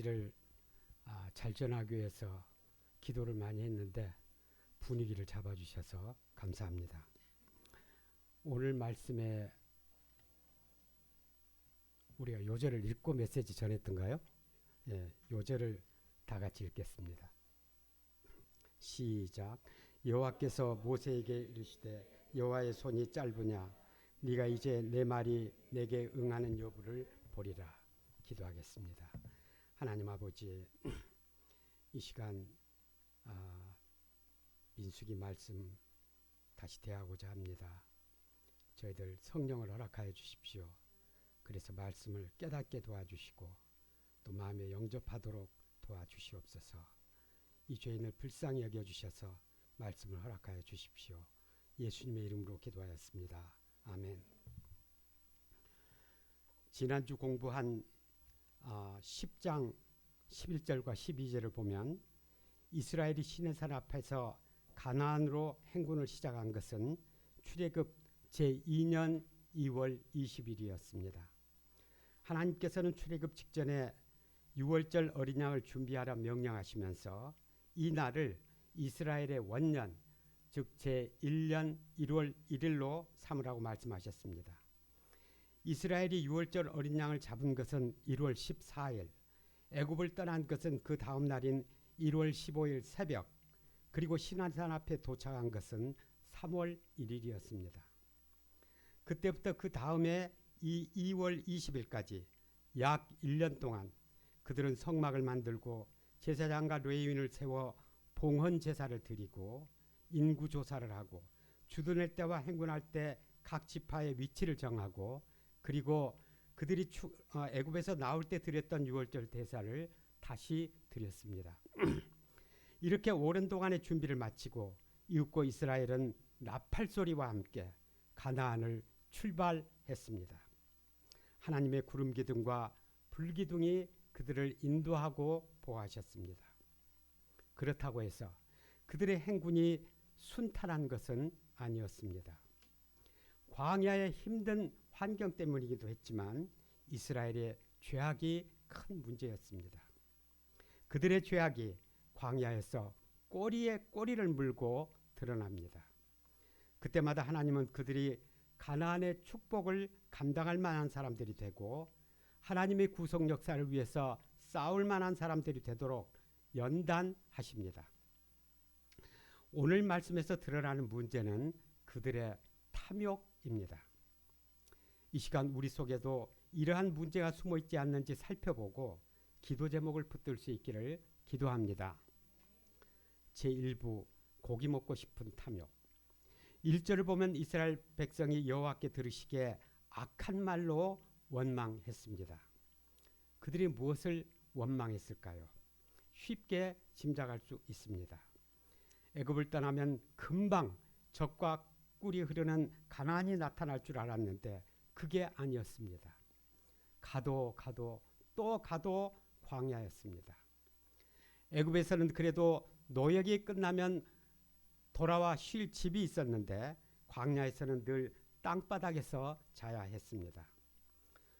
메시지를 잘 전하기 위해서 기도를 많이 했는데 분위기를 잡아주셔서 감사합니다. 오늘 말씀에 우리가 요절을 읽고 메시지 전했던가요? 예, 요절을 다 같이 읽겠습니다. 시작. 여호와께서 모세에게 이르시되 여호와의 손이 짧으냐 네가 이제 내 말이 내게 응하는 여부를 보리라. 기도하겠습니다. 하나님 아버지, 이 시간 민수기 말씀 다시 대하고자 합니다. 저희들 성령을 허락하여 주십시오. 그래서 말씀을 깨닫게 도와주시고 또 마음에 영접하도록 도와주시옵소서. 이 죄인을 불쌍히 여겨주셔서 말씀을 허락하여 주십시오. 예수님의 이름으로 기도하였습니다. 아멘. 지난주 공부한 10장 11절과 12절을 보면 이스라엘이 시내산 앞에서 가나안으로 행군을 시작한 것은 출애굽 제2년 2월 20일이었습니다. 하나님께서는 출애굽 직전에 6월절 어린 양을 준비하라 명령하시면서 이 날을 이스라엘의 원년 즉 제1년 1월 1일로 삼으라고 말씀하셨습니다. 이스라엘이 6월절 어린 양을 잡은 것은 1월 14일, 애굽을 떠난 것은 그 다음 날인 1월 15일 새벽, 그리고 시내산 앞에 도착한 것은 3월 1일이었습니다. 그때부터 그 다음에 2월 20일까지 약 1년 동안 그들은 성막을 만들고 제사장과 레위인을 세워 봉헌 제사를 드리고 인구조사를 하고 주둔할 때와 행군할 때 각 지파의 위치를 정하고 그리고 그들이 애굽에서 나올 때 드렸던 유월절 대사를 다시 드렸습니다. 이렇게 오랜 동안의 준비를 마치고 이웃고 이스라엘은 나팔 소리와 함께 가나안을 출발했습니다. 하나님의 구름 기둥과 불 기둥이 그들을 인도하고 보호하셨습니다. 그렇다고 해서 그들의 행군이 순탄한 것은 아니었습니다. 광야의 힘든 환경 때문이기도 했지만 이스라엘의 죄악이 큰 문제였습니다. 그들의 죄악이 광야에서 꼬리에 꼬리를 물고 드러납니다. 그때마다 하나님은 그들이 가나안의 축복을 감당할 만한 사람들이 되고 하나님의 구속 역사를 위해서 싸울 만한 사람들이 되도록 연단하십니다. 오늘 말씀에서 드러나는 문제는 그들의 탐욕입니다. 이 시간 우리 속에도 이러한 문제가 숨어 있지 않는지 살펴보고 기도 제목을 붙들 수 있기를 기도합니다. 제1부 고기 먹고 싶은 탐욕. 1절을 보면 이스라엘 백성이 여호와께 들으시기에 악한 말로 원망했습니다. 그들이 무엇을 원망했을까요? 쉽게 짐작할 수 있습니다. 애굽을 떠나면 금방 적과 꿀이 흐르는 가나안이 나타날 줄 알았는데 그게 아니었습니다. 가도 또 가도 광야였습니다. 애굽에서는 그래도 노역이 끝나면 돌아와 쉴 집이 있었는데 광야에서는 늘 땅바닥에서 자야 했습니다.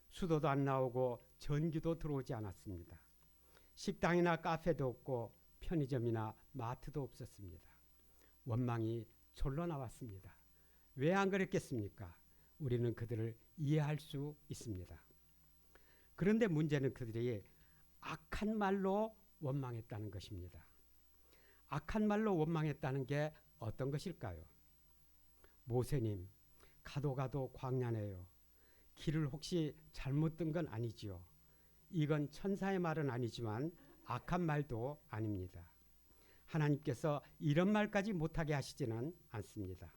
수도도 안 나오고 전기도 들어오지 않았습니다. 식당이나 카페도 없고 편의점이나 마트도 없었습니다. 원망이 절로 나왔습니다. 왜 안 그랬겠습니까? 우리는 그들을 이해할 수 있습니다. 그런데 문제는 그들이 악한 말로 원망했다는 것입니다. 악한 말로 원망했다는 게 어떤 것일까요? 모세님, 가도 광야네요. 길을 혹시 잘못 든 건 아니지요? 이건 천사의 말은 아니지만 악한 말도 아닙니다. 하나님께서 이런 말까지 못하게 하시지는 않습니다.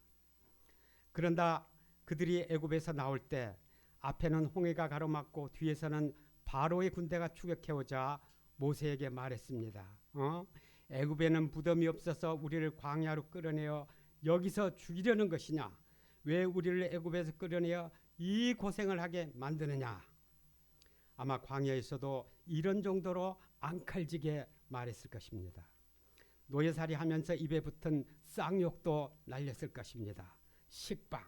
그런다 그들이 애굽에서 나올 때 앞에는 홍해가 가로막고 뒤에서는 바로의 군대가 추격해오자 모세에게 말했습니다. 애굽에는 무덤이 없어서 우리를 광야로 끌어내어 여기서 죽이려는 것이냐? 왜 우리를 애굽에서 끌어내어 이 고생을 하게 만드느냐? 아마 광야에서도 이런 정도로 앙칼지게 말했을 것입니다. 노예살이 하면서 입에 붙은 쌍욕도 날렸을 것입니다. 식빵.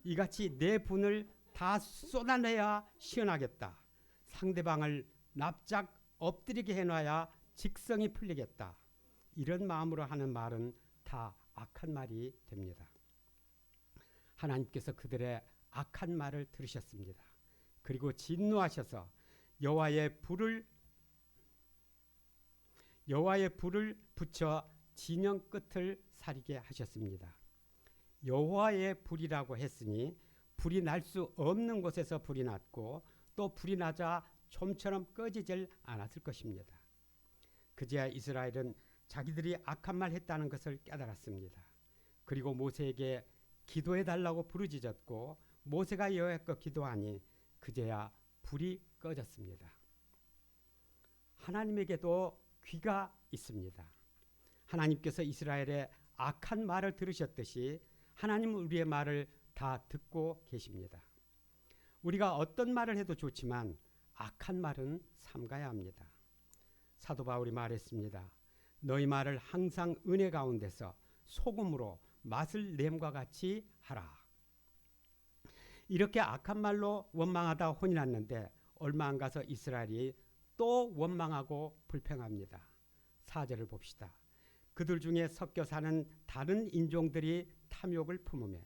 이같이 내 분을 다 쏟아내야 시원하겠다. 상대방을 납작 엎드리게 해놔야 직성이 풀리겠다. 이런 마음으로 하는 말은 다 악한 말이 됩니다. 하나님께서 그들의 악한 말을 들으셨습니다. 그리고 진노하셔서 여호와의 불을 붙여 진영 끝을 사리게 하셨습니다. 여호와의 불이라고 했으니 불이 날 수 없는 곳에서 불이 났고 또 불이 나자 좀처럼 꺼지질 않았을 것입니다. 그제야 이스라엘은 자기들이 악한 말 했다는 것을 깨달았습니다. 그리고 모세에게 기도해달라고 부르짖었고 모세가 여호와께 기도하니 그제야 불이 꺼졌습니다. 하나님에게도 귀가 있습니다. 하나님께서 이스라엘의 악한 말을 들으셨듯이 하나님은 우리의 말을 다 듣고 계십니다. 우리가 어떤 말을 해도 좋지만 악한 말은 삼가야 합니다. 사도 바울이 말했습니다. 너희 말을 항상 은혜 가운데서 소금으로 맛을 냄과 같이 하라. 이렇게 악한 말로 원망하다 혼이 났는데 얼마 안 가서 이스라엘이 또 원망하고 불평합니다. 4절을 봅시다. 그들 중에 섞여 사는 다른 인종들이 탐욕을 품으며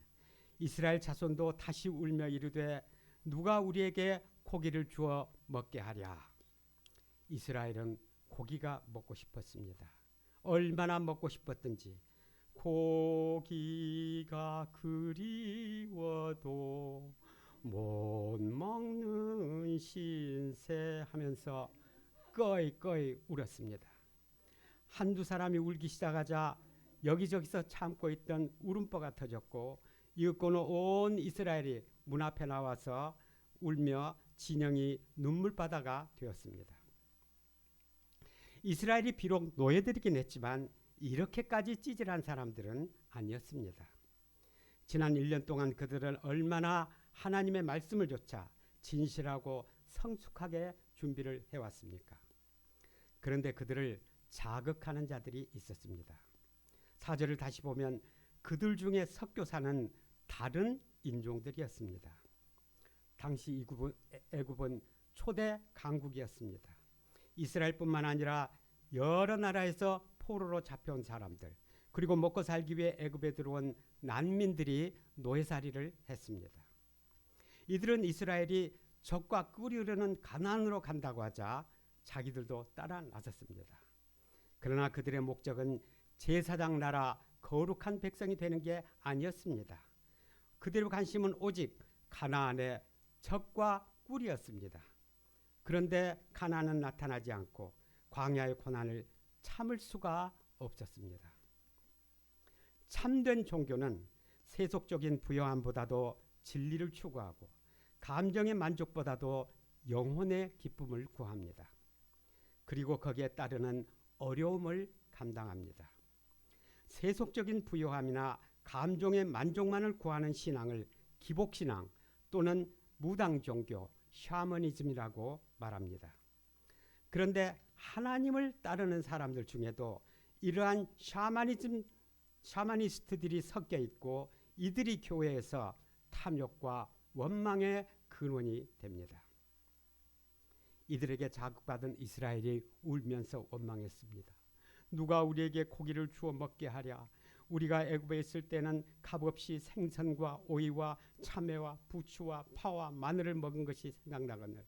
이스라엘 자손도 다시 울며 이르되 누가 우리에게 고기를 주어 먹게 하랴. 이스라엘은 고기가 먹고 싶었습니다. 얼마나 먹고 싶었든지 고기가 그리워도 못 먹는 신세 하면서 꺼이 울었습니다. 한두 사람이 울기 시작하자 여기저기서 참고 있던 울음보가 터졌고 이윽고는 온 이스라엘이 문 앞에 나와서 울며 진영이 눈물바다가 되었습니다. 이스라엘이 비록 노예들이긴 했지만 이렇게까지 찌질한 사람들은 아니었습니다. 지난 1년 동안 그들은 얼마나 하나님의 말씀을 조차 진실하고 성숙하게 준비를 해왔습니까? 그런데 그들을 자극하는 자들이 있었습니다. 4절을 다시 보면 그들 중에 섞여 사는 다른 인종들이었습니다. 당시 애굽은 초대 강국이었습니다. 이스라엘뿐만 아니라 여러 나라에서 포로로 잡혀온 사람들 그리고 먹고 살기 위해 애굽에 들어온 난민들이 노예살이를 했습니다. 이들은 이스라엘이 적과 끓이려는 가나안으로 간다고 하자 자기들도 따라 나섰습니다. 그러나 그들의 목적은 제사장 나라 거룩한 백성이 되는 게 아니었습니다. 그들의 관심은 오직 가나안의 적과 꿀이었습니다. 그런데 가나안은 나타나지 않고 광야의 고난을 참을 수가 없었습니다. 참된 종교는 세속적인 부요함보다도 진리를 추구하고 감정의 만족보다도 영혼의 기쁨을 구합니다. 그리고 거기에 따르는 어려움을 감당합니다. 세속적인 부요함이나 감정의 만족만을 구하는 신앙을 기복신앙 또는 무당종교, 샤머니즘이라고 말합니다. 그런데 하나님을 따르는 사람들 중에도 이러한 샤머니스트들이 섞여 있고 이들이 교회에서 탐욕과 원망의 근원이 됩니다. 이들에게 자극받은 이스라엘이 울면서 원망했습니다. 누가 우리에게 고기를 주어 먹게 하랴. 우리가 애굽에 있을 때는 값없이 생선과 오이와 참외와 부추와 파와 마늘을 먹은 것이 생각나거늘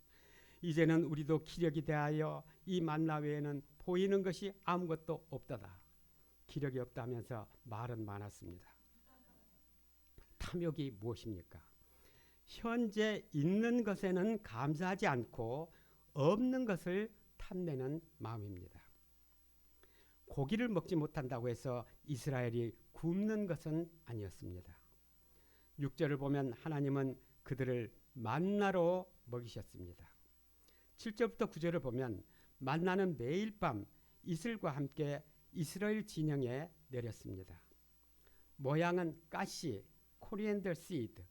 이제는 우리도 기력이 대하여 이 만나 외에는 보이는 것이 아무것도 없다다. 기력이 없다면서 말은 많았습니다. 탐욕이 무엇입니까? 현재 있는 것에는 감사하지 않고 없는 것을 탐내는 마음입니다. 고기를 먹지 못한다고 해서 이스라엘이 굶는 것은 아니었습니다. 6절을 보면 하나님은 그들을 만나로 먹이셨습니다. 7절부터 9절을 보면 만나는 매일 밤 이슬과 함께 이스라엘 진영에 내렸습니다. 모양은 가시, 코리앤더 시드,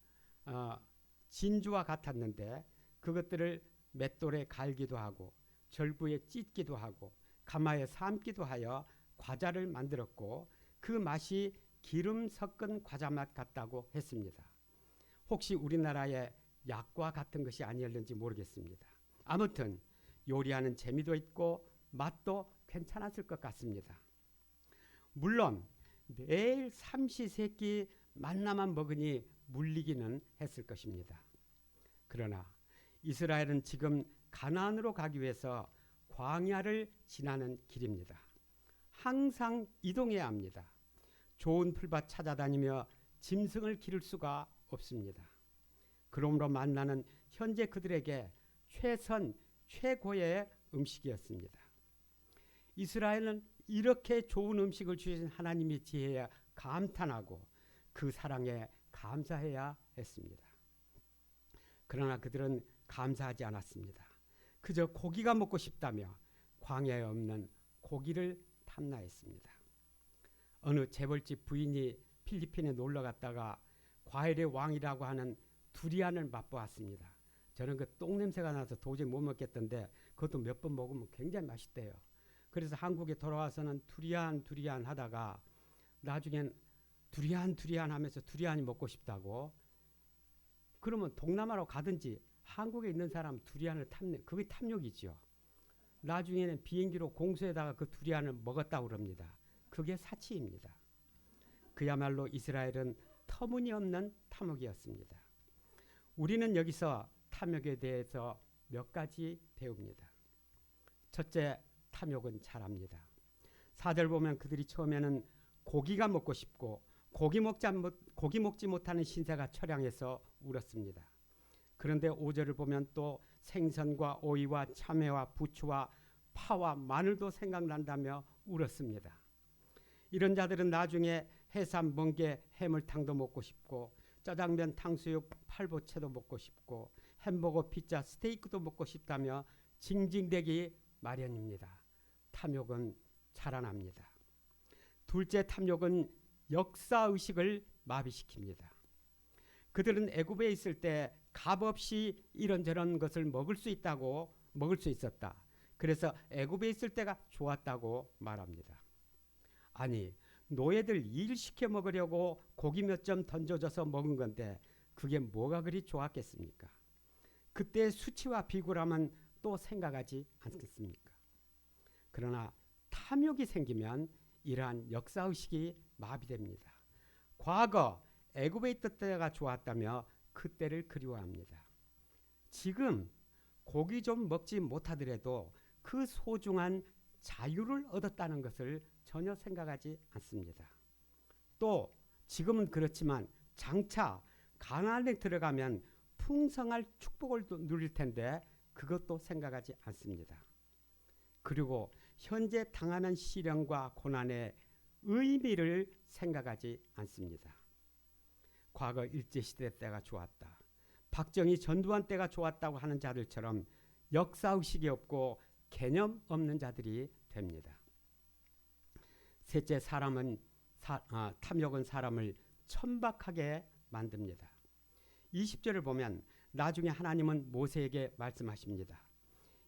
진주와 같았는데 그것들을 맷돌에 갈기도 하고 절구에 찢기도 하고 가마에 삶기도 하여 과자를 만들었고 그 맛이 기름 섞은 과자 맛 같다고 했습니다. 혹시 우리나라의 약과 같은 것이 아니었는지 모르겠습니다. 아무튼 요리하는 재미도 있고 맛도 괜찮았을 것 같습니다. 물론 매일 삼시세끼 만나만 먹으니 물리기는 했을 것입니다. 그러나 이스라엘은 지금 가나안으로 가기 위해서 광야를 지나는 길입니다. 항상 이동해야 합니다. 좋은 풀밭 찾아다니며 짐승을 기를 수가 없습니다. 그러므로 만나는 현재 그들에게 최고의 음식이었습니다. 이스라엘은 이렇게 좋은 음식을 주신 하나님의 지혜에 감탄하고 그 사랑에 감사해야 했습니다. 그러나 그들은 감사하지 않았습니다. 그저 고기가 먹고 싶다며 광야에 없는 고기를 탐나했습니다. 어느 재벌집 부인이 필리핀에 놀러 갔다가 과일의 왕이라고 하는 두리안을 맛보았습니다. 저는 그 똥냄새가 나서 도저히 못 먹겠던데 그것도 몇 번 먹으면 굉장히 맛있대요. 그래서 한국에 돌아와서는 두리안 하다가 나중엔 두리안 하면서 두리안이 먹고 싶다고. 그러면 동남아로 가든지 한국에 있는 사람 두리안을 그게 탐욕이죠. 나중에는 비행기로 공수에다가 그 두리안을 먹었다고 그럽니다. 그게 사치입니다. 그야말로 이스라엘은 터무니없는 탐욕이었습니다. 우리는 여기서 탐욕에 대해서 몇 가지 배웁니다. 첫째, 탐욕은 잘합니다. 4절 보면 그들이 처음에는 고기가 먹고 싶고 고기 먹지 못하는 신세가 처량해서 울었습니다. 그런데 5절을 보면 또 생선과 오이와 참외와 부추와 파와 마늘도 생각난다며 울었습니다. 이런 자들은 나중에 해삼, 멍게, 해물탕도 먹고 싶고 짜장면, 탕수육, 팔보채도 먹고 싶고 햄버거, 피자, 스테이크도 먹고 싶다며 징징대기 마련입니다. 탐욕은 자라납니다. 둘째, 탐욕은 역사의식을 마비시킵니다. 그들은 애굽에 있을 때 값없이 이런저런 것을 먹을 수 있었다. 그래서 애굽에 있을 때가 좋았다고 말합니다. 아니, 노예들 일 시켜 먹으려고 고기 몇 점 던져줘서 먹은 건데 그게 뭐가 그리 좋았겠습니까? 그때 수치와 비굴함은 또 생각하지 않겠습니까? 그러나 탐욕이 생기면 이러한 역사의식이 마비됩니다. 과거 애굽에 있던 때가 좋았다며 그때를 그리워합니다. 지금 고기 좀 먹지 못하더라도 그 소중한 자유를 얻었다는 것을 전혀 생각하지 않습니다. 또 지금은 그렇지만 장차 가나안에 들어가면 풍성할 축복을 누릴 텐데 그것도 생각하지 않습니다. 그리고 현재 당하는 시련과 고난의 의미를 생각하지 않습니다. 과거 일제시대 때가 좋았다. 박정희 전두환 때가 좋았다고 하는 자들처럼 역사의식이 없고 개념 없는 자들이 됩니다. 셋째, 탐욕은 사람을 천박하게 만듭니다. 20절을 보면 나중에 하나님은 모세에게 말씀하십니다.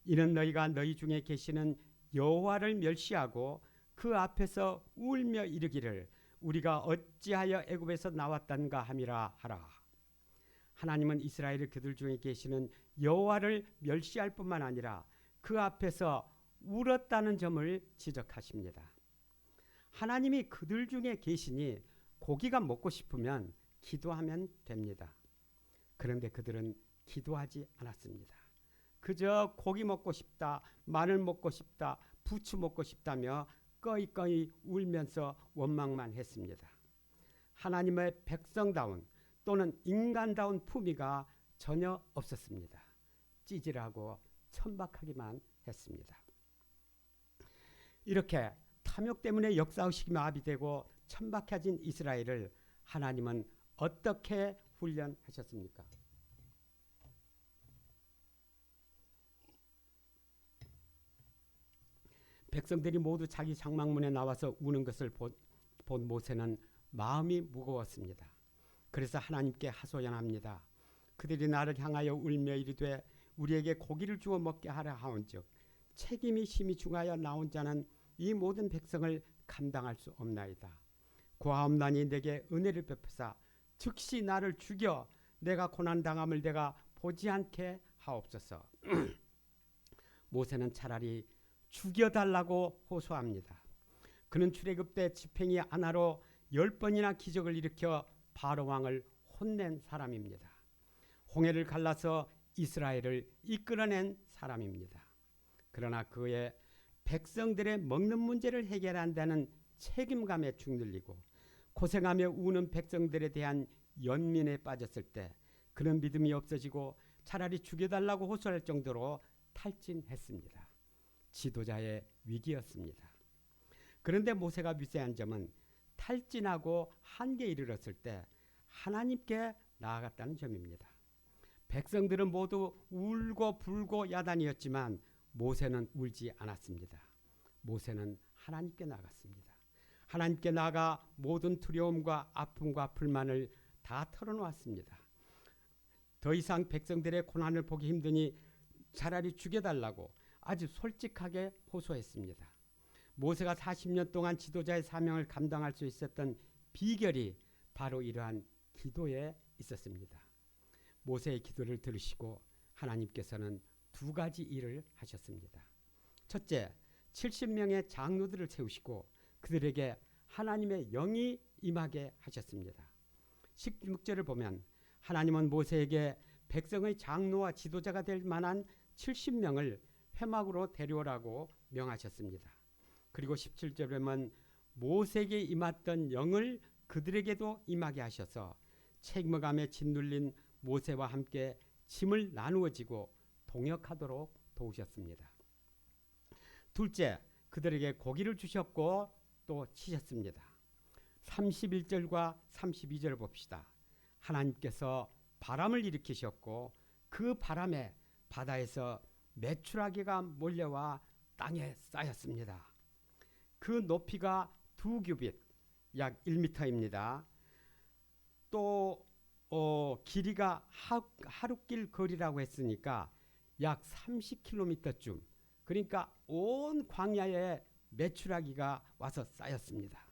이는 너희가 너희 중에 계시는 여호와를 멸시하고 그 앞에서 울며 이르기를 우리가 어찌하여 애굽에서 나왔단가 함이라 하라. 하나님은 이스라엘의 그들 중에 계시는 여호와를 멸시할 뿐만 아니라 그 앞에서 울었다는 점을 지적하십니다. 하나님이 그들 중에 계시니 고기가 먹고 싶으면 기도하면 됩니다. 그런데 그들은 기도하지 않았습니다. 그저 고기 먹고 싶다, 마늘 먹고 싶다, 부추 먹고 싶다며 꺼이꺼이 울면서 원망만 했습니다. 하나님의 백성다운 또는 인간다운 품위가 전혀 없었습니다. 찌질하고 천박하기만 했습니다. 이렇게 탐욕 때문에 역사의식이 마비되고 천박해진 이스라엘을 하나님은 어떻게 훈련하셨습니까? 백성들이 모두 자기 장막문에 나와서 우는 것을 본 모세는 마음이 무거웠습니다. 그래서 하나님께 하소연합니다. 그들이 나를 향하여 울며 이르되 우리에게 고기를 주어 먹게 하라 하온즉 책임이 심히 중하여 나온 자는 이 모든 백성을 감당할 수 없나이다. 고하옵나니 내게 은혜를 베푸사 즉시 나를 죽여 내가 고난당함을 내가 보지 않게 하옵소서. 모세는 차라리 죽여달라고 호소합니다. 그는 출애굽 때 지팽이 하나로 10번이나 기적을 일으켜 바로 왕을 혼낸 사람입니다. 홍해를 갈라서 이스라엘을 이끌어낸 사람입니다. 그러나 그의 백성들의 먹는 문제를 해결한다는 책임감에 죽눌리고 고생하며 우는 백성들에 대한 연민에 빠졌을 때 그는 믿음이 없어지고 차라리 죽여달라고 호소할 정도로 탈진했습니다. 지도자의 위기였습니다. 그런데 모세가 미세한 점은 탈진하고 한계에 이르렀을 때 하나님께 나아갔다는 점입니다. 백성들은 모두 울고 불고 야단이었지만 모세는 울지 않았습니다. 모세는 하나님께 나갔습니다. 하나님께 나가 모든 두려움과 아픔과 불만을 다 털어놓았습니다. 더 이상 백성들의 고난을 보기 힘드니 차라리 죽여달라고 아주 솔직하게 호소했습니다. 모세가 40년 동안 지도자의 사명을 감당할 수 있었던 비결이 바로 이러한 기도에 있었습니다. 모세의 기도를 들으시고 하나님께서는 두 가지 일을 하셨습니다. 첫째, 70명의 장로들을 세우시고 그들에게 하나님의 영이 임하게 하셨습니다. 16절을 보면 하나님은 모세에게 백성의 장로와 지도자가 될 만한 70명을 회막으로 데려오라고 명하셨습니다. 그리고 17절에 보면 모세에게 임했던 영을 그들에게도 임하게 하셔서 책임감에 짓눌린 모세와 함께 짐을 나누어 지고 동역하도록 도우셨습니다. 둘째, 그들에게 고기를 주셨고 또 치셨습니다. 31절과 32절을 봅시다. 하나님께서 바람을 일으키셨고 그 바람에 바다에서 메추라기가 몰려와 땅에 쌓였습니다. 그 높이가 2규빗, 약 1m입니다. 또 길이가 하룻길 거리라고 했으니까 약 30km쯤, 그러니까 온 광야에 메추라기가 와서 쌓였습니다.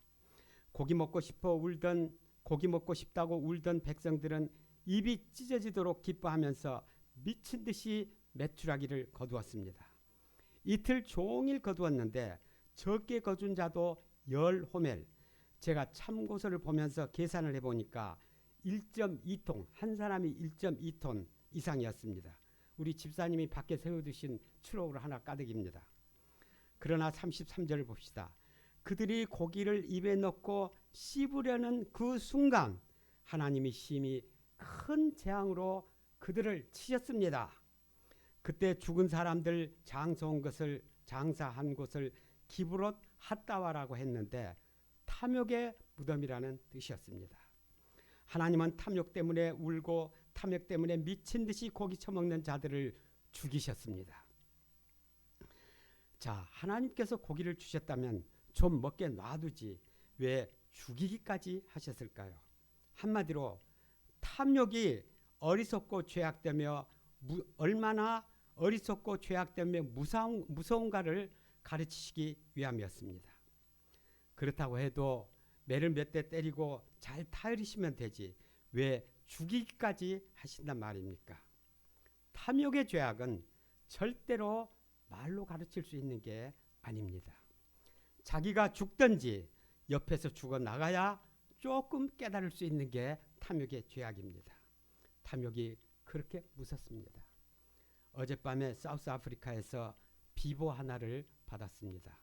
고기 먹고 싶다고 울던 백성들은 입이 찢어지도록 기뻐하면서 미친 듯이 메추라기를 거두었습니다. 이틀 종일 거두었는데 적게 거둔 자도 10호멜, 제가 참고서를 보면서 계산을 해보니까 1.2톤, 한 사람이 1.2톤 이상이었습니다. 우리 집사님이 밖에 세워두신 추록으로 하나 가득입니다. 그러나 33절을 봅시다. 그들이 고기를 입에 넣고 씹으려는 그 순간 하나님이 심히 큰 재앙으로 그들을 치셨습니다. 그때 죽은 사람들 장사한 곳을 기브롯 핫다와라고 했는데 탐욕의 무덤이라는 뜻이었습니다. 하나님은 탐욕 때문에 울고 탐욕 때문에 미친 듯이 고기 처먹는 자들을 죽이셨습니다. 자, 하나님께서 고기를 주셨다면 좀 먹게 놔두지 왜 죽이기까지 하셨을까요? 한마디로 탐욕이 어리석고 죄악되며 얼마나 어리석고 죄악되며 무서운가를 가르치시기 위함이었습니다. 그렇다고 해도 매를 몇 대 때리고 잘 타이르시면 되지 왜 죽이기까지 하신단 말입니까? 탐욕의 죄악은 절대로 말로 가르칠 수 있는 게 아닙니다. 자기가 죽든지 옆에서 죽어나가야 조금 깨달을 수 있는 게 탐욕의 죄악입니다. 탐욕이 그렇게 무섭습니다. 어젯밤에 사우스 아프리카에서 비보 하나를 받았습니다.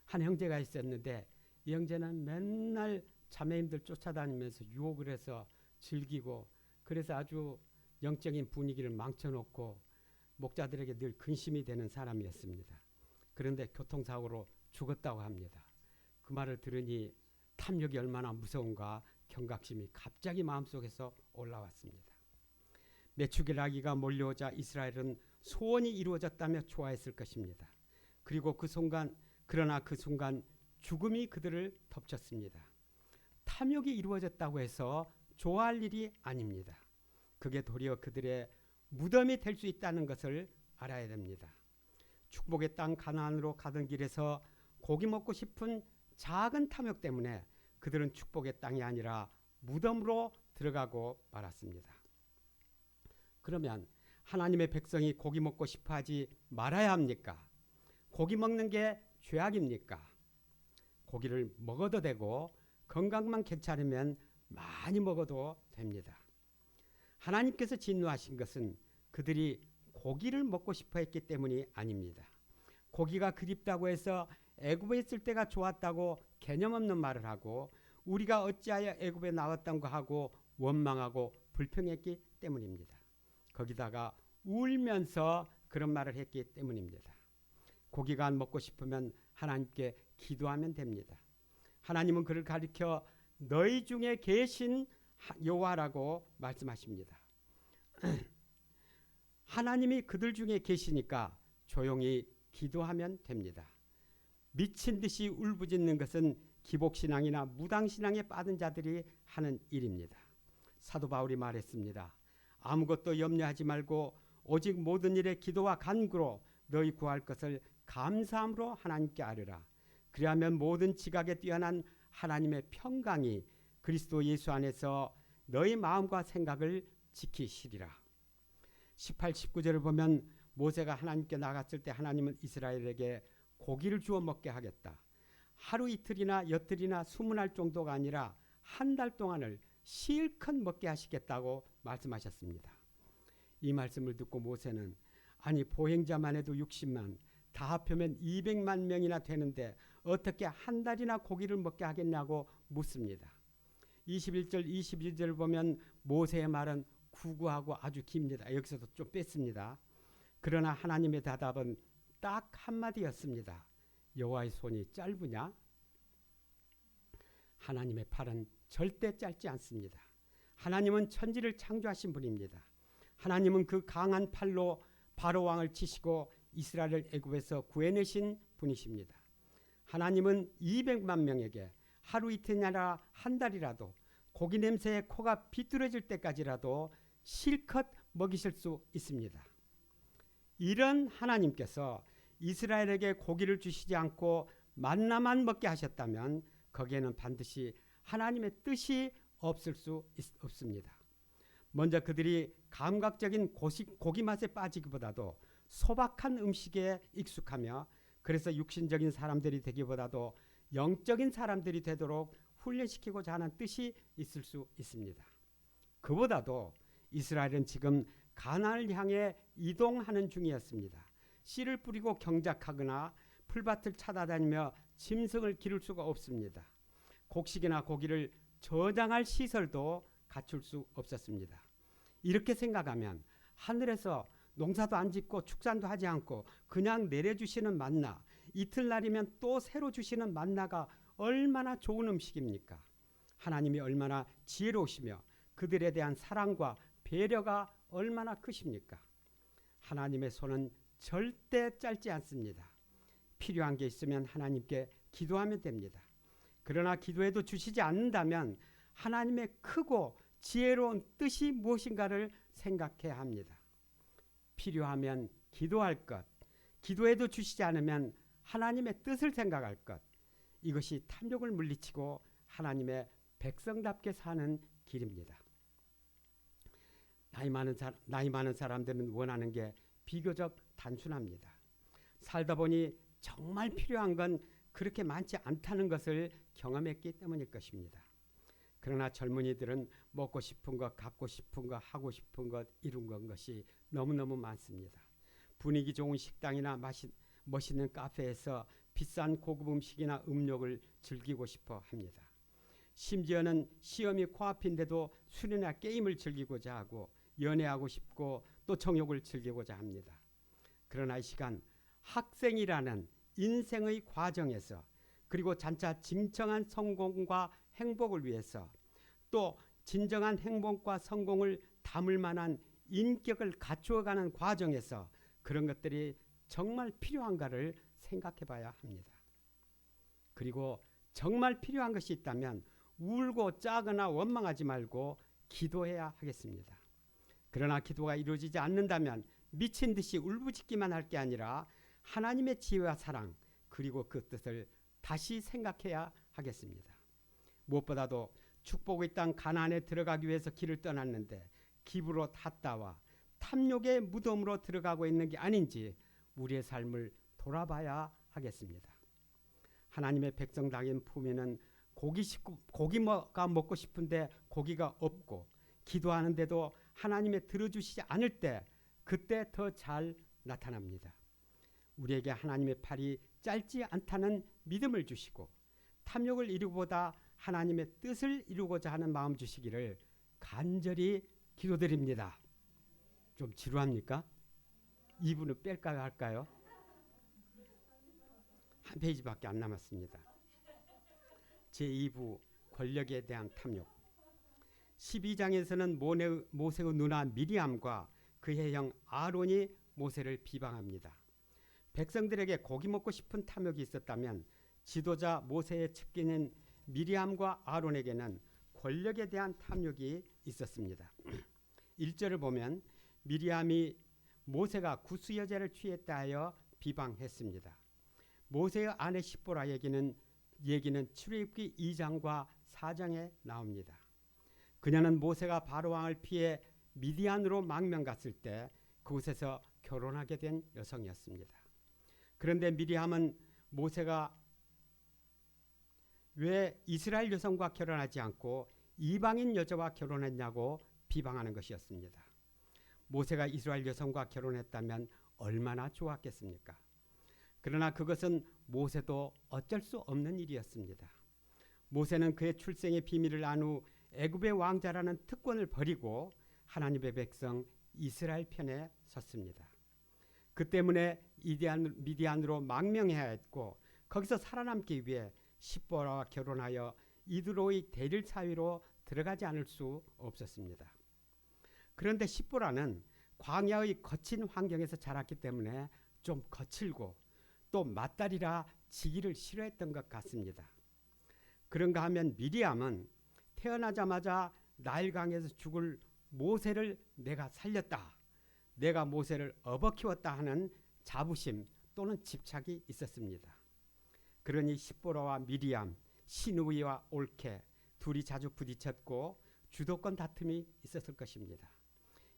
한 형제가 있었는데 이 형제는 맨날 자매님들 쫓아다니면서 유혹을 해서 즐기고 그래서 아주 영적인 분위기를 망쳐놓고 목자들에게 늘 근심이 되는 사람이었습니다. 그런데 교통사고로 죽었다고 합니다. 그 말을 들으니 탐욕이 얼마나 무서운가 경각심이 갑자기 마음속에서 올라왔습니다. 메추라기가 몰려오자 이스라엘은 소원이 이루어졌다며 좋아했을 것입니다. 그리고 그러나 그 순간 죽음이 그들을 덮쳤습니다. 탐욕이 이루어졌다고 해서 좋아할 일이 아닙니다. 그게 도리어 그들의 무덤이 될 수 있다는 것을 알아야 됩니다. 축복의 땅 가나안으로 가던 길에서 고기 먹고 싶은 작은 탐욕 때문에 그들은 축복의 땅이 아니라 무덤으로 들어가고 말았습니다. 그러면 하나님의 백성이 고기 먹고 싶어 하지 말아야 합니까? 고기 먹는 게 죄악입니까? 고기를 먹어도 되고 건강만 괜찮으면 많이 먹어도 됩니다. 하나님께서 진노하신 것은 그들이 고기를 먹고 싶어 했기 때문이 아닙니다. 고기가 그립다고 해서 애굽에 있을 때가 좋았다고 개념 없는 말을 하고 우리가 어찌하여 애굽에 나왔던 거 하고 원망하고 불평했기 때문입니다. 거기다가 울면서 그런 말을 했기 때문입니다. 고기가 먹고 싶으면 하나님께 기도하면 됩니다. 하나님은 그를 가리켜 너희 중에 계신 여호와라고 말씀하십니다. 하나님이 그들 중에 계시니까 조용히 기도하면 됩니다. 미친 듯이 울부짖는 것은 기복신앙이나 무당신앙에 빠진 자들이 하는 일입니다. 사도 바울이 말했습니다. 아무것도 염려하지 말고 오직 모든 일에 기도와 간구로 너희 구할 것을 감사함으로 하나님께 아뢰라. 그리하면 모든 지각에 뛰어난 하나님의 평강이 그리스도 예수 안에서 너희 마음과 생각을 지키시리라. 18, 19절을 보면 모세가 하나님께 나갔을 때 하나님은 이스라엘에게 고기를 주워 먹게 하겠다. 하루 이틀이나 여틀이나 20날 정도가 아니라 한 달 동안을 실컷 먹게 하시겠다고 말씀하셨습니다. 이 말씀을 듣고 모세는 아니 보행자만 해도 60만 다 합하면 200만 명이나 되는데 어떻게 한 달이나 고기를 먹게 하겠냐고 묻습니다. 21절 22절을 보면 모세의 말은 구구하고 아주 깁니다. 여기서도 좀 뺐습니다. 그러나 하나님의 대답은 딱 한마디였습니다. 여호와의 손이 짧으냐? 하나님의 팔은 절대 짧지 않습니다. 하나님은 천지를 창조하신 분입니다. 하나님은 그 강한 팔로 바로 왕을 치시고 이스라엘을 애굽에서 구해내신 분이십니다. 하나님은 200만 명에게 하루 이틀이 아니라 한 달이라도 고기 냄새에 코가 비뚤어질 때까지라도 실컷 먹이실 수 있습니다. 이런 하나님께서 이스라엘에게 고기를 주시지 않고 만나만 먹게 하셨다면 거기에는 반드시 하나님의 뜻이 없을 수 없습니다. 먼저 그들이 감각적인 고기 맛에 빠지기보다도 소박한 음식에 익숙하며 그래서 육신적인 사람들이 되기보다도 영적인 사람들이 되도록 훈련시키고자 하는 뜻이 있을 수 있습니다. 그보다도 이스라엘은 지금 가나안을 향해 이동하는 중이었습니다. 씨를 뿌리고 경작하거나 풀밭을 찾아다니며 짐승을 기를 수가 없습니다. 곡식이나 고기를 저장할 시설도 갖출 수 없었습니다. 이렇게 생각하면 하늘에서 농사도 안 짓고 축산도 하지 않고 그냥 내려주시는 만나, 이틀날이면 또 새로 주시는 만나가 얼마나 좋은 음식입니까? 하나님이 얼마나 지혜로우시며 그들에 대한 사랑과 배려가 얼마나 크십니까? 하나님의 손은 절대 짧지 않습니다. 필요한 게 있으면 하나님께 기도하면 됩니다. 그러나 기도해도 주시지 않는다면 하나님의 크고 지혜로운 뜻이 무엇인가를 생각해야 합니다. 필요하면 기도할 것, 기도해도 주시지 않으면 하나님의 뜻을 생각할 것, 이것이 탐욕을 물리치고 하나님의 백성답게 사는 길입니다. 나이 많은 사람들은 원하는 게 비교적 단순합니다. 살다 보니 정말 필요한 건 그렇게 많지 않다는 것을 경험했기 때문일 것입니다. 그러나 젊은이들은 먹고 싶은 것, 갖고 싶은 것, 하고 싶은 것, 이룬 것이 너무너무 많습니다. 분위기 좋은 식당이나 멋있는 카페에서 비싼 고급 음식이나 음료를 즐기고 싶어 합니다. 심지어는 시험이 코앞인데도 술이나 게임을 즐기고자 하고 연애하고 싶고 또 정욕을 즐기고자 합니다. 그러나 이 시간 학생이라는 인생의 과정에서 그리고 장차 진정한 성공과 행복을 위해서 또 진정한 행복과 성공을 담을 만한 인격을 갖추어가는 과정에서 그런 것들이 정말 필요한가를 생각해 봐야 합니다. 그리고 정말 필요한 것이 있다면 울고 짜거나 원망하지 말고 기도해야 하겠습니다. 그러나 기도가 이루어지지 않는다면 미친 듯이 울부짖기만 할 게 아니라 하나님의 지혜와 사랑 그리고 그 뜻을 다시 생각해야 하겠습니다. 무엇보다도 축복의 땅 가나안에 들어가기 위해서 길을 떠났는데 기브로 탔다와 탐욕의 무덤으로 들어가고 있는 게 아닌지 우리의 삶을 돌아봐야 하겠습니다. 하나님의 백성당인 품에는 고기가 먹고 싶은데 고기가 없고 기도하는데도 하나님의 들어주시지 않을 때 그때 더 잘 나타납니다. 우리에게 하나님의 팔이 짧지 않다는 믿음을 주시고 탐욕을 이루고보다 하나님의 뜻을 이루고자 하는 마음 주시기를 간절히 기도드립니다. 좀 지루합니까? 2부는 뺄까요 할까요? 한 페이지밖에 안 남았습니다. 제2부 권력에 대한 탐욕. 12장에서는 모세의 누나 미리암과 그의 형 아론이 모세를 비방합니다. 백성들에게 고기 먹고 싶은 탐욕이 있었다면 지도자 모세의 측근인 미리암과 아론에게는 권력에 대한 탐욕이 있었습니다. 1절을 보면 미리암이 모세가 구수여자를 취했다 하여 비방했습니다. 모세의 아내 십보라 얘기는 출애굽기 2장과 4장에 나옵니다. 그녀는 모세가 바로왕을 피해 미디안으로 망명 갔을 때 그곳에서 결혼하게 된 여성이었습니다. 그런데 미리암은 모세가 왜 이스라엘 여성과 결혼하지 않고 이방인 여자와 결혼했냐고 비방하는 것이었습니다. 모세가 이스라엘 여성과 결혼했다면 얼마나 좋았겠습니까? 그러나 그것은 모세도 어쩔 수 없는 일이었습니다. 모세는 그의 출생의 비밀을 안 후 애굽의 왕자라는 특권을 버리고 하나님의 백성 이스라엘 편에 섰습니다. 그 때문에 미디안으로 망명해야 했고 거기서 살아남기 위해 십보라와 결혼하여 이드로의 대릴 사위로 들어가지 않을 수 없었습니다. 그런데 십보라는 광야의 거친 환경에서 자랐기 때문에 좀 거칠고 또 맏딸이라 지기를 싫어했던 것 같습니다. 그런가 하면 미리암은 태어나자마자 나일강에서 죽을 모세를 내가 살렸다, 내가 모세를 업어 키웠다 하는 자부심 또는 집착이 있었습니다. 그러니 십보라와 미리암, 시누이와 올케 둘이 자주 부딪혔고 주도권 다툼이 있었을 것입니다.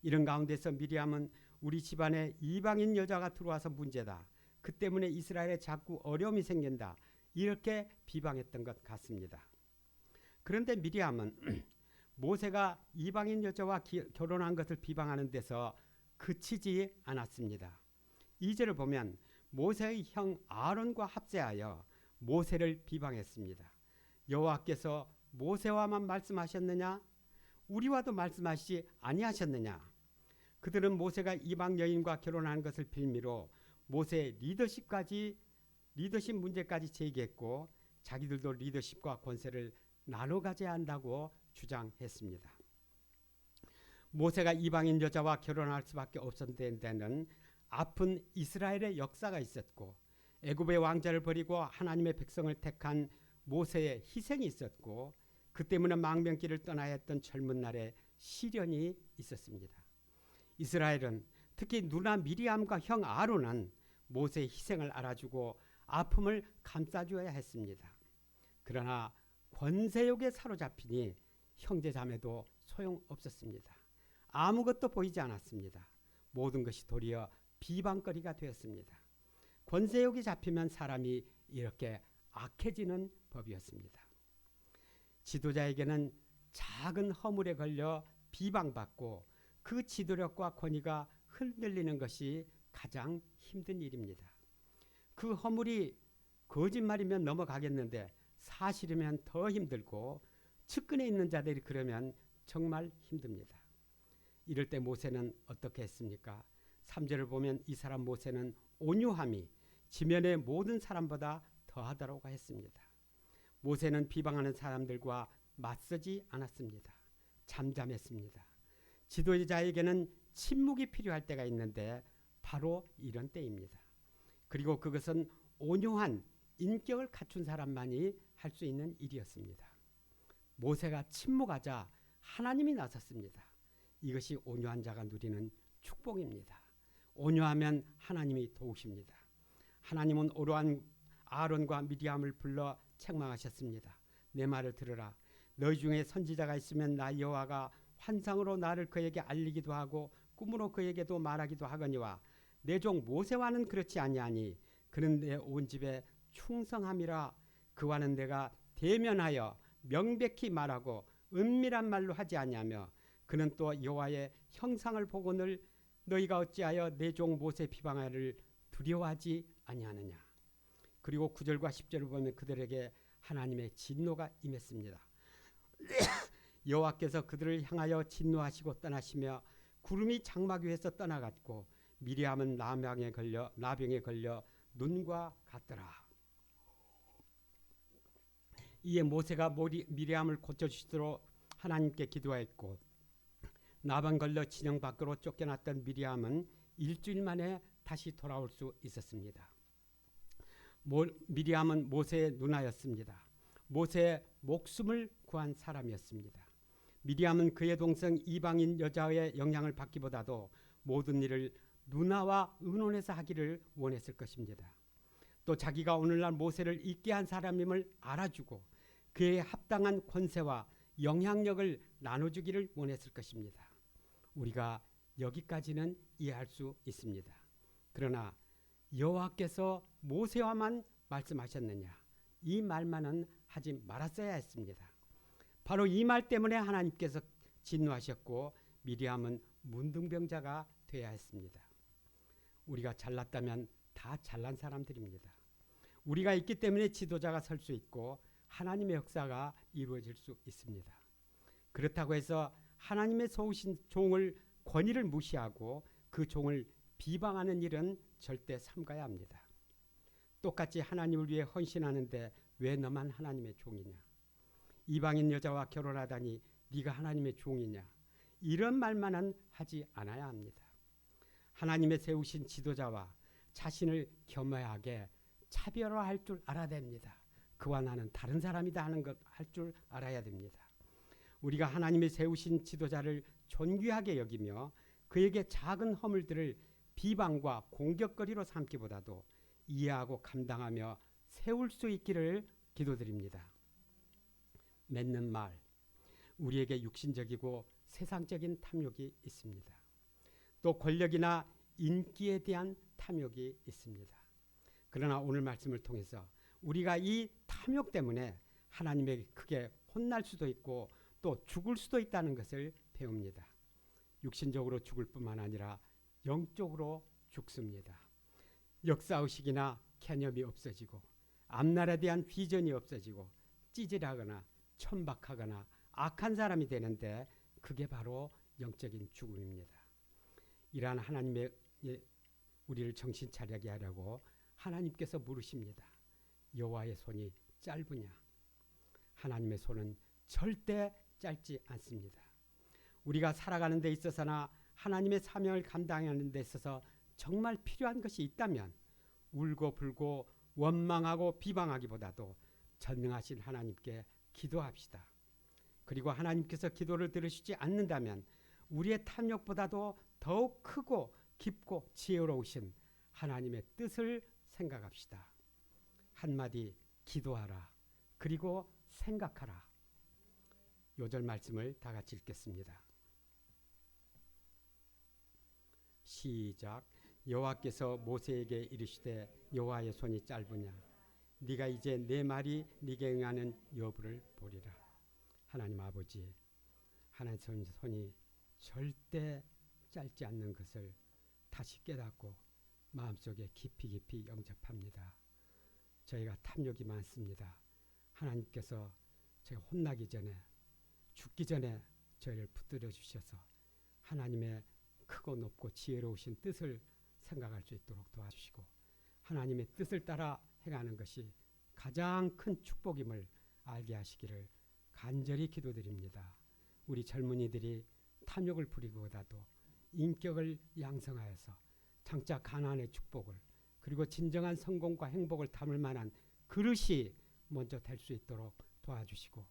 이런 가운데서 미리암은 우리 집안에 이방인 여자가 들어와서 문제다, 그 때문에 이스라엘에 자꾸 어려움이 생긴다, 이렇게 비방했던 것 같습니다. 그런데 미리암은 모세가 이방인 여자와 결혼한 것을 비방하는 데서 그치지 않았습니다. 2절을 보면 모세의 형 아론과 합세하여 모세를 비방했습니다. 여호와께서 모세와만 말씀하셨느냐? 우리와도 말씀하시지 아니하셨느냐? 그들은 모세가 이방 여인과 결혼한 것을 빌미로 모세의 리더십 문제까지 제기했고 자기들도 리더십과 권세를 나눠 가져야 한다고 주장했습니다. 모세가 이방인 여자와 결혼할 수밖에 없었던 데는 아픈 이스라엘의 역사가 있었고 애굽의 왕자를 버리고 하나님의 백성을 택한 모세의 희생이 있었고 그 때문에 망명길을 떠나야 했던 젊은 날에 시련이 있었습니다. 이스라엘은 특히 누나 미리암과 형 아론은 모세의 희생을 알아주고 아픔을 감싸줘야 했습니다. 그러나 권세욕에 사로잡히니 형제자매도 소용없었습니다. 아무것도 보이지 않았습니다. 모든 것이 도리어 비방거리가 되었습니다. 권세욕이 잡히면 사람이 이렇게 악해지는 법이었습니다. 지도자에게는 작은 허물에 걸려 비방받고 그 지도력과 권위가 흔들리는 것이 가장 힘든 일입니다. 그 허물이 거짓말이면 넘어가겠는데 사실이면 더 힘들고 측근에 있는 자들이 그러면 정말 힘듭니다. 이럴 때 모세는 어떻게 했습니까? 3절을 보면 이 사람 모세는 온유함이 지면의 모든 사람보다 더하다고 했습니다. 모세는 비방하는 사람들과 맞서지 않았습니다. 잠잠했습니다. 지도자에게는 침묵이 필요할 때가 있는데 바로 이런 때입니다. 그리고 그것은 온유한 인격을 갖춘 사람만이 할 수 있는 일이었습니다. 모세가 침묵하자 하나님이 나섰습니다. 이것이 온유한 자가 누리는 축복입니다. 온유하면 하나님이 도우십니다. 하나님은 오로한 아론과 미리암을 불러 책망하셨습니다. 내 말을 들으라. 너희 중에 선지자가 있으면 나 여호와가 환상으로 나를 그에게 알리기도 하고 꿈으로 그에게도 말하기도 하거니와 내 종 모세와는 그렇지 아니하니 그는 내 온 집에 충성함이라. 그와는 내가 대면하여 명백히 말하고 은밀한 말로 하지 아니하며 그는 또 여호와의 형상을 보거늘 너희가 어찌하여 내 종 모세 비방하를 두려워하지 아니하느냐. 그리고 9절과 10절을 보면 그들에게 하나님의 진노가 임했습니다. 여호와께서 그들을 향하여 진노하시고 떠나시며 구름이 장막 위에서 떠나갔고 미리암은 나병에 걸려 눈과 같더라. 이에 모세가 미리암을 고쳐주시도록 하나님께 기도하였고 나병 걸려 진영 밖으로 쫓겨났던 미리암은 일주일 만에 다시 돌아올 수 있었습니다. 미리암은 모세의 누나였습니다. 모세의 목숨을 구한 사람이었습니다. 미리암은 그의 동생 이방인 여자의 영향을 받기보다도 모든 일을 누나와 의논해서 하기를 원했을 것입니다. 또 자기가 오늘날 모세를 있게 한 사람임을 알아주고 그의 합당한 권세와 영향력을 나눠주기를 원했을 것입니다. 우리가 여기까지는 이해할 수 있습니다. 그러나 여호와께서 모세와만 말씀하셨느냐, 이 말만은 하지 말았어야 했습니다. 바로 이 말 때문에 하나님께서 진노하셨고 미리암은 문둥병자가 되어야 했습니다. 우리가 잘났다면 다 잘난 사람들입니다. 우리가 있기 때문에 지도자가 설 수 있고 하나님의 역사가 이루어질 수 있습니다. 그렇다고 해서 하나님의 소우신 종을 권위를 무시하고 그 종을 비방하는 일은 절대 삼가야 합니다. 똑같이 하나님을 위해 헌신하는데 왜 너만 하나님의 종이냐? 이방인 여자와 결혼하다니 네가 하나님의 종이냐? 이런 말만은 하지 않아야 합니다. 하나님의 세우신 지도자와 자신을 겸허하게 차별화할 줄 알아야 됩니다. 그와 나는 다른 사람이다 하는 것 할 줄 알아야 됩니다. 우리가 하나님의 세우신 지도자를 존귀하게 여기며 그에게 작은 허물들을 비방과 공격거리로 삼기보다도 이해하고 감당하며 세울 수 있기를 기도드립니다. 맺는 말, 우리에게 육신적이고 세상적인 탐욕이 있습니다. 또 권력이나 인기에 대한 탐욕이 있습니다. 그러나 오늘 말씀을 통해서 우리가 이 탐욕 때문에 하나님에게 크게 혼날 수도 있고 또 죽을 수도 있다는 것을 배웁니다. 육신적으로 죽을 뿐만 아니라 영적으로 죽습니다. 역사의식이나 개념이 없어지고 앞날에 대한 비전이 없어지고 찌질하거나 천박하거나 악한 사람이 되는데 그게 바로 영적인 죽음입니다. 이러한 하나님의 우리를 정신 차리게 하려고 하나님께서 물으십니다. 여호와의 손이 짧으냐? 하나님의 손은 절대 짧지 않습니다. 우리가 살아가는 데 있어서나 하나님의 사명을 감당하는 데 있어서 정말 필요한 것이 있다면 울고 불고 원망하고 비방하기보다도 전능하신 하나님께 기도합시다. 그리고 하나님께서 기도를 들으시지 않는다면 우리의 탐욕보다도 더욱 크고 깊고 지혜로우신 하나님의 뜻을 생각합시다. 한마디 기도하라. 그리고 생각하라. 요절 말씀을 다 같이 읽겠습니다. 시작. 여호와께서 모세에게 이르시되 여호와의 손이 짧으냐? 네가 이제 내 말이 네게 응하는 여부를 보리라. 하나님 아버지, 하나님 손이 절대 짧지 않는 것을 다시 깨닫고 마음속에 깊이 영접합니다. 저희가 탐욕이 많습니다. 하나님께서 저희가 혼나기 전에 죽기 전에 저희를 붙들어 주셔서 하나님의 크고 높고 지혜로우신 뜻을 생각할 수 있도록 도와주시고 하나님의 뜻을 따라 행하는 것이 가장 큰 축복임을 알게 하시기를 간절히 기도드립니다. 우리 젊은이들이 탐욕을 부리기보다도 인격을 양성하여서 장차 가나안의 축복을 그리고 진정한 성공과 행복을 담을 만한 그릇이 먼저 될 수 있도록 도와주시고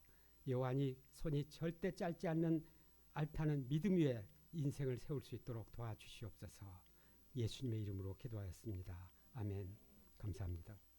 여호와의 손이 절대 짧지 않는 알타는 믿음 위에 인생을 세울 수 있도록 도와주시옵소서. 예수님의 이름으로 기도하였습니다. 아멘. 감사합니다.